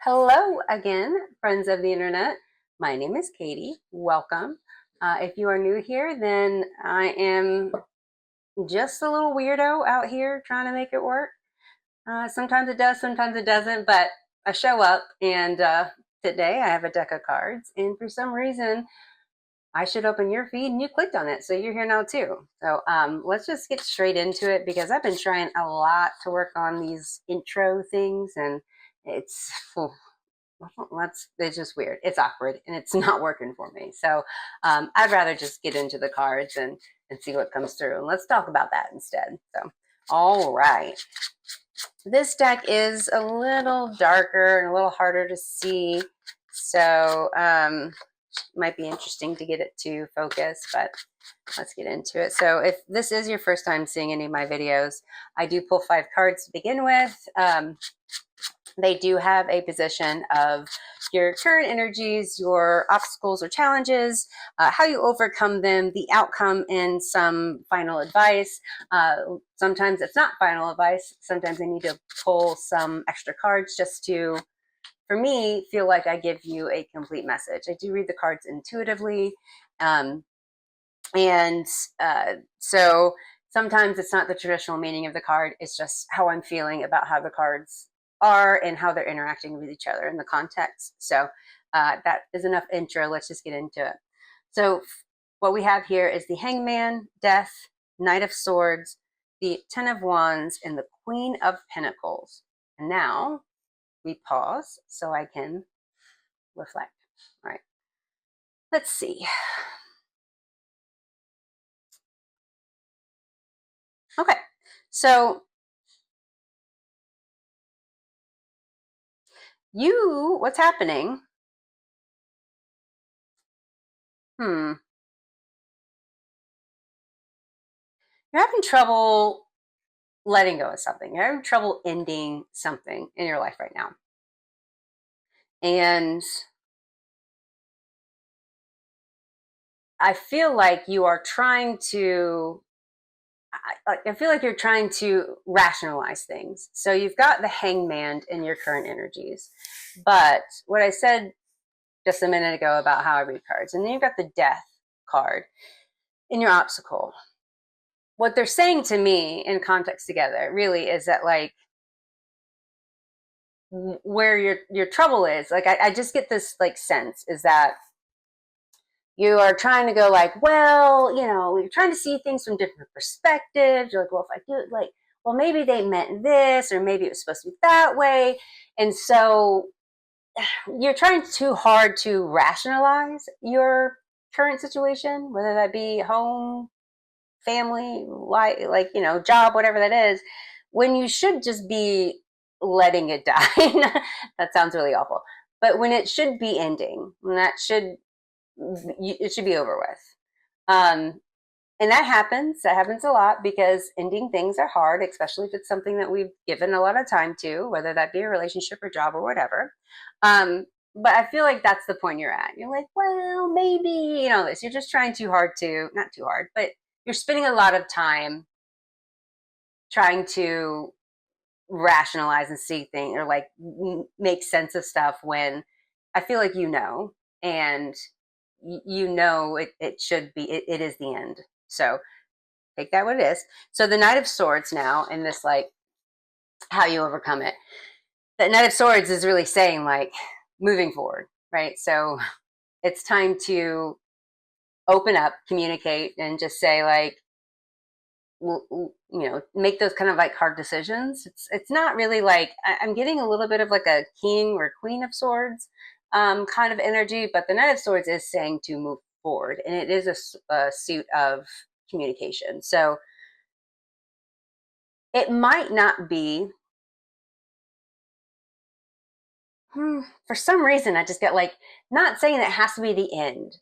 Hello again, friends of the internet. My name is Katie. Welcome. If you are new here, then I am just a little weirdo out here trying to make it work. Sometimes it does, sometimes it doesn't, but I show up and today I have a deck of cards, and for some reason, I should open your feed and you clicked on it, so you're here now too. So let's just get straight into it because I've been trying a lot to work on these intro things, and it's it's just weird. It's awkward and it's not working for me. So I'd rather just get into the cards and see what comes through. And let's talk about that instead. So, all right. This deck is a little darker and a little harder to see. So might be interesting to get it to focus, but let's get into it. So if this is your first time seeing any of my videos, I do pull 5 cards to begin with. They do have a position of your current energies, your obstacles or challenges, how you overcome them, the outcome, and some final advice. Sometimes it's not final advice. Sometimes I need to pull some extra cards just to, for me, feel like I give you a complete message. I do read the cards intuitively. So sometimes it's not the traditional meaning of the card. It's just how I'm feeling about how the cards are and how they're interacting with each other in the context. So that is enough intro. Let's just get into it. So what we have here is the Hangman, Death, Knight of Swords, the Ten of Wands, and the Queen of Pentacles. And now we pause so I can reflect. All right. Let's see. Okay. So what's happening? You're having trouble letting go of something. You're having trouble ending something in your life right now. And I feel like you are trying to, I feel like you're trying to rationalize things. So you've got the Hangman in your current energies. But what I said just a minute ago about how I read cards, and then you've got the Death card in your obstacle. What they're saying to me in context together really is that, like, where your trouble is, like, I just get this like sense is that you are trying to go like, well, you're trying to see things from different perspectives. You're like, well, if I do it, like, well, maybe they meant this, or maybe it was supposed to be that way. And so you're trying too hard to rationalize your current situation, whether that be home, family, like, job, whatever that is, when you should just be letting it die. That sounds really awful. But when it should be ending, it should be over with. Um, and that happens. That happens a lot because ending things are hard, especially if it's something that we've given a lot of time to, whether that be a relationship or job or whatever. But I feel like that's the point you're at. You're like, well, maybe, this. You're just trying too hard to, not too hard, but you're spending a lot of time trying to rationalize and see things or like make sense of stuff when I feel like and it should be, it is the end. So take that what it is. So the Knight of Swords now, in this, like, how you overcome it. The Knight of Swords is really saying, like, moving forward, right? So it's time to open up, communicate, and just say, like, make those kind of like hard decisions. It's not really like, I'm getting a little bit of like a king or queen of swords kind of energy, but the Knight of Swords is saying to move forward, and it is a suit of communication. So it might not be, for some reason, I just get like, not saying that it has to be the end,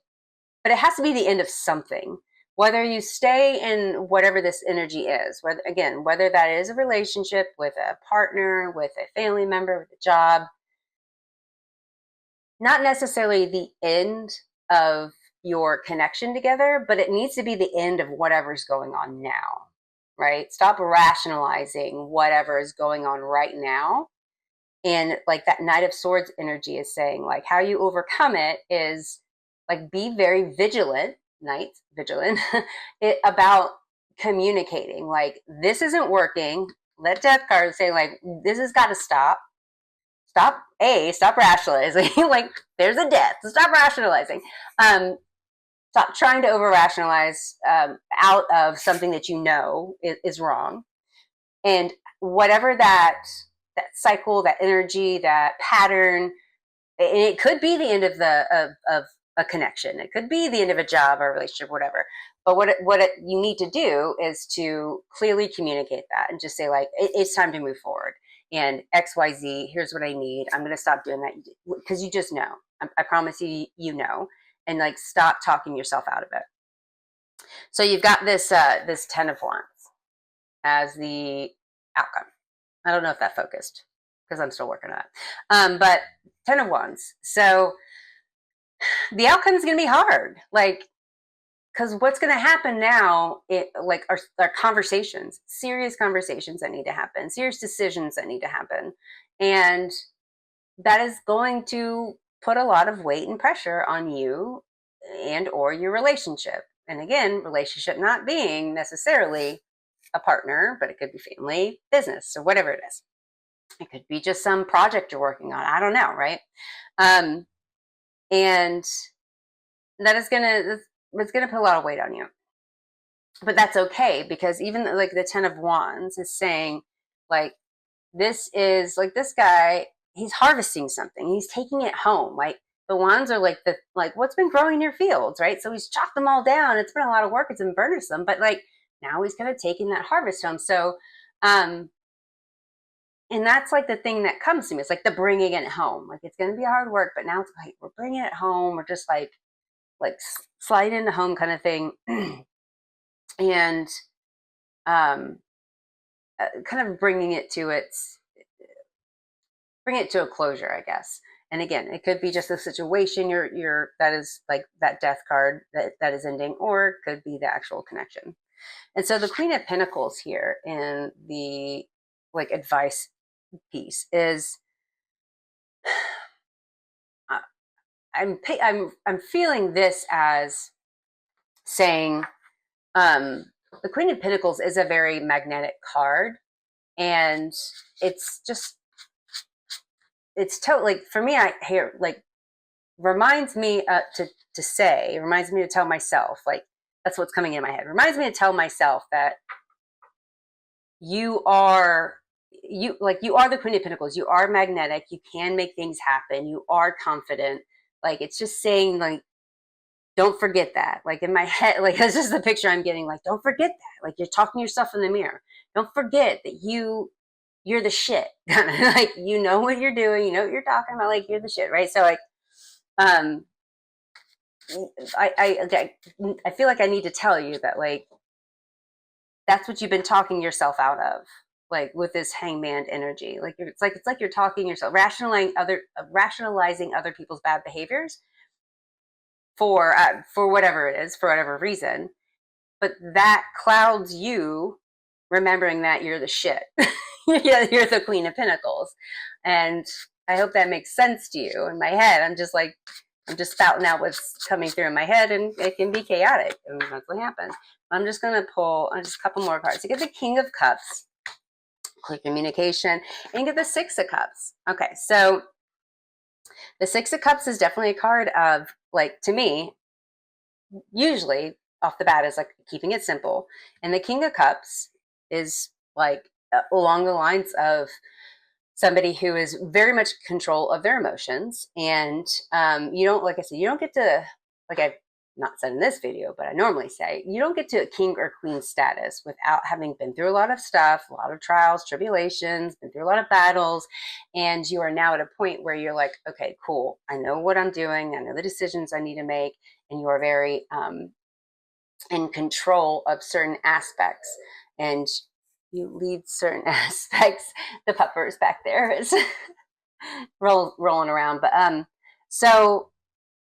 but it has to be the end of something. Whether you stay in whatever this energy is, whether that is a relationship with a partner, with a family member, with a job, not necessarily the end of your connection together, but it needs to be the end of whatever's going on now, right? Stop rationalizing whatever is going on right now And like that Knight of Swords energy is saying, like how you overcome it is like be very vigilant, knight, vigilant, about communicating. Like this isn't working. Let Death card say like this has got to stop. Stop rationalizing. Like there's a death. Stop rationalizing. Stop trying to over rationalize out of something that you know is wrong. And whatever that cycle, that energy, that pattern, and it could be the end of of a connection. It could be the end of a job or a relationship, whatever. But you need to do is to clearly communicate that and just say like it's time to move forward. And XYZ, here's what I need. I'm going to stop doing that because you just know. I promise you, you know, and like stop talking yourself out of it. So you've got this 10 of Wands as the outcome. I don't know if that focused because I'm still working on it. But 10 of Wands. So the outcome is going to be hard. Like, because what's going to happen now, like our conversations, serious conversations that need to happen, serious decisions that need to happen. And that is going to put a lot of weight and pressure on you and or your relationship. And again, relationship not being necessarily a partner, but it could be family, business, or whatever it is. It could be just some project you're working on. I don't know, right? And that is it's gonna put a lot of weight on you. But that's okay because even like the 10 of Wands is saying, like, this is like this guy, he's harvesting something. He's taking it home. Like the wands are like what's been growing in your fields, right? So he's chopped them all down. It's been a lot of work. It's been burdensome, but like now he's kind of taking that harvest home. So, and that's like the thing that comes to me. It's like the bringing it home. Like it's going to be hard work, but now it's like we're bringing it home. We're just like slide into home kind of thing, and kind of bring it to a closure, I guess. And again, it could be just a situation that is like that death card that is ending, or it could be the actual connection. And so the Queen of Pentacles here in the like advice piece is I'm feeling this as saying the Queen of Pentacles is a very magnetic card, and it's totally for me. I hear like reminds me reminds me to tell myself, like that's what's coming in my head. Reminds me to tell myself that you are the Queen of Pentacles. You are magnetic. You can make things happen. You are confident. Like it's just saying like don't forget that. Like in my head, like that's just the picture I'm getting. Like don't forget that. Like you're talking to yourself in the mirror. Don't forget that you're the shit. Like you know what you're doing. You know what you're talking about. Like you're the shit, right? So like um I feel like I need to tell you that like that's what you've been talking yourself out of, like with this hangman energy. Like it's like you're talking yourself, rationalizing other people's bad behaviors for whatever it is, for whatever reason. But that clouds you remembering that you're the shit. You're the Queen of Pentacles, and I hope that makes sense to you. In my head, I'm just spouting out what's coming through in my head, and it can be chaotic, and that's what happens. I'm just going to pull just a couple more cards to get the King of Cups, clear communication, and get the Six of Cups. Okay, so the Six of Cups is definitely a card of, like, to me, usually off the bat is like keeping it simple. And the King of Cups is like along the lines of somebody who is very much control of their emotions. And you don't, like I said, you don't get to, like I've not said in this video, but I normally say, you don't get to a king or queen status without having been through a lot of stuff, a lot of trials, tribulations, been through a lot of battles. And you are now at a point where you're like, okay, cool. I know what I'm doing. I know the decisions I need to make. And you are very in control of certain aspects. And you lead certain aspects. The pupper's back there is rolling around. But so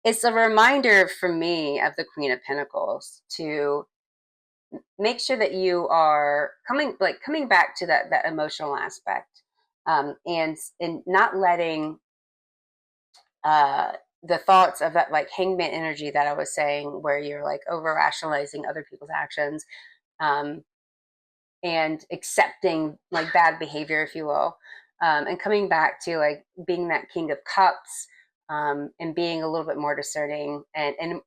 it's a reminder for me of the Queen of Pentacles to make sure that you are coming back to that emotional aspect And not letting uh, the thoughts of that like hangman energy that I was saying, where you're like over rationalizing other people's actions, um, and accepting like bad behavior, if you will, and coming back to like being that King of Cups, and being a little bit more discerning and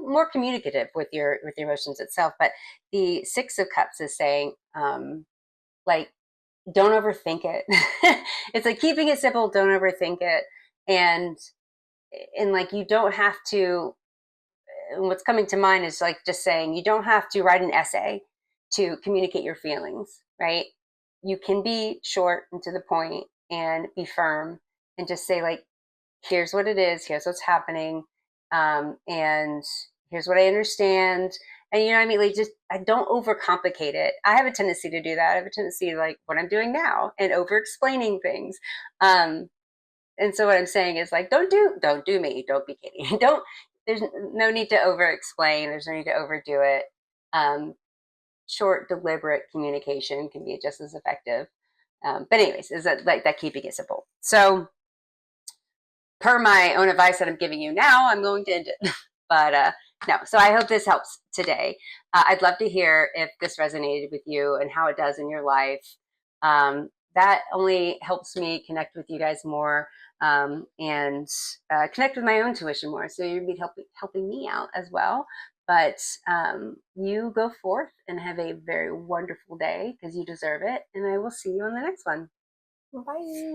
more communicative with your emotions itself. But the Six of Cups is saying, like, don't overthink it. It's like keeping it simple, don't overthink it. And like you don't have to, and what's coming to mind is like just saying you don't have to write an essay to communicate your feelings, right? You can be short and to the point and be firm and just say like, here's what it is, here's what's happening, and here's what I understand. And you know what I mean? Like, just I don't overcomplicate it. I have a tendency to do that. I have a tendency, like what I'm doing now, and over explaining things. Um, and so what I'm saying is like, don't do me. Don't be kidding. Don't. There's no need to over explain. There's no need to overdo it. Um, Short, deliberate communication can be just as effective. But anyways, is that like that keeping it simple? So per my own advice that I'm giving you now, I'm going to end it. But no, so I hope this helps today. I'd love to hear if this resonated with you and how it does in your life. That only helps me connect with you guys more, and connect with my own tuition more. So you'll be helping me out as well. But you go forth and have a very wonderful day because you deserve it. And I will see you on the next one. Bye.